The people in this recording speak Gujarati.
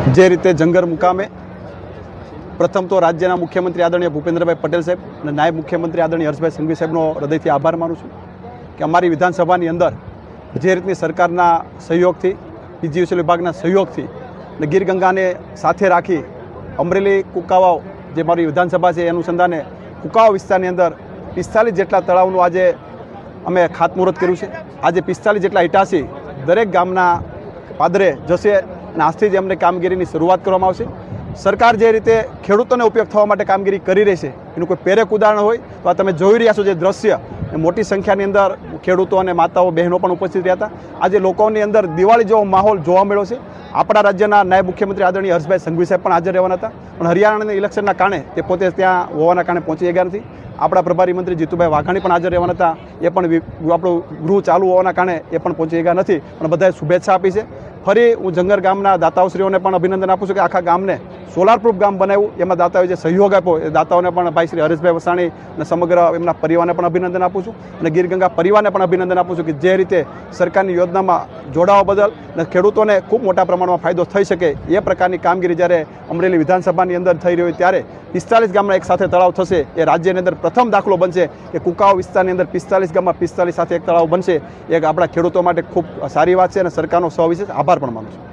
જે રીતે જંગર મુકામે પ્રથમ તો રાજ્યના મુખ્યમંત્રી આદરણીય ભૂપેન્દ્રભાઈ પટેલ સાહેબ અને નાયબ મુખ્યમંત્રી આદરણીય હર્ષભાઈ સંઘવી સાહેબનો હૃદયથી આભાર માનું છું કે અમારી વિધાનસભાની અંદર જે રીતની સરકારના સહયોગથી પીજીવીસીએલ વિભાગના સહયોગથી અને ગીર ગંગાને સાથે રાખી અમરેલી કુકાવાવ જે મારી વિધાનસભા છે એ અનુસંધાને કુકાવાવ વિસ્તારની અંદર 45 જેટલા તળાવનું આજે અમે ખાતમુહૂર્ત કર્યું છે। આજે 45 જેટલા ઇટાસી દરેક ગામના પાદરે જશે અને આજથી જ એમને કામગીરીની શરૂઆત કરવામાં આવશે। સરકાર જે રીતે ખેડૂતોને ઉપયોગ થવા માટે કામગીરી કરી રહી છે એનું કોઈ પેરેક ઉદાહરણ હોય તો આ તમે જોઈ રહ્યા છો જે દ્રશ્ય મોટી સંખ્યાની અંદર ખેડૂતો અને માતાઓ બહેનો પણ ઉપસ્થિત રહ્યા હતા। આજે લોકોની અંદર દિવાળી જેવો માહોલ જોવા મળ્યો છે। આપણા રાજ્યના નાયબ મુખ્યમંત્રી આદરણીય હર્ષભાઈ સંઘવી સાહેબ પણ હાજર રહેવાના હતા, પણ હરિયાણાના ઇલેક્શનના કારણે તે પોતે ત્યાં હોવાના કારણે પહોંચી ગયા નથી। આપણા પ્રભારી મંત્રી જીતુભાઈ વાઘાણી પણ હાજર રહેવાના હતા, એ પણ આપણું ગૃહ ચાલુ હોવાના કારણે એ પણ પહોંચી ગયા નથી, પણ બધાએ શુભેચ્છા આપી છે। ફરી હું જંગર ગામના દાતાઓશ્રીઓને પણ અભિનંદન આપું છું કે આખા ગામને સોલાર પ્રૂફ ગામ બનાવ્યું, એમાં દાતાઓએ જે સહયોગ આપ્યો એ દાતાઓને પણ ભાઈ શ્રી હરેશભાઈ વસાણી અને સમગ્ર એમના પરિવારને પણ અભિનંદન આપું છું અને ગીર ગંગા પરિવારને પણ અભિનંદન આપું છું કે જે રીતે સરકારની યોજનામાં જોડાવા બદલ અને ખેડૂતોને ખૂબ મોટા પ્રમાણમાં ફાયદો થઈ શકે એ પ્રકારની કામગીરી જ્યારે અમરેલી વિધાનસભાની અંદર થઈ રહી હોય ત્યારે 45 ગામના એક સાથે તળાવ થશે એ રાજ્યની અંદર પ્રથમ દાખલો બનશે કે કુકાવાવ વિસ્તારની અંદર 45 ગામમાં 45 સાથે એક તળાવ બનશે। એ આપણા ખેડૂતો માટે ખૂબ સારી વાત છે અને સરકારનો સવિશેષ આભાર પણ માનું છું।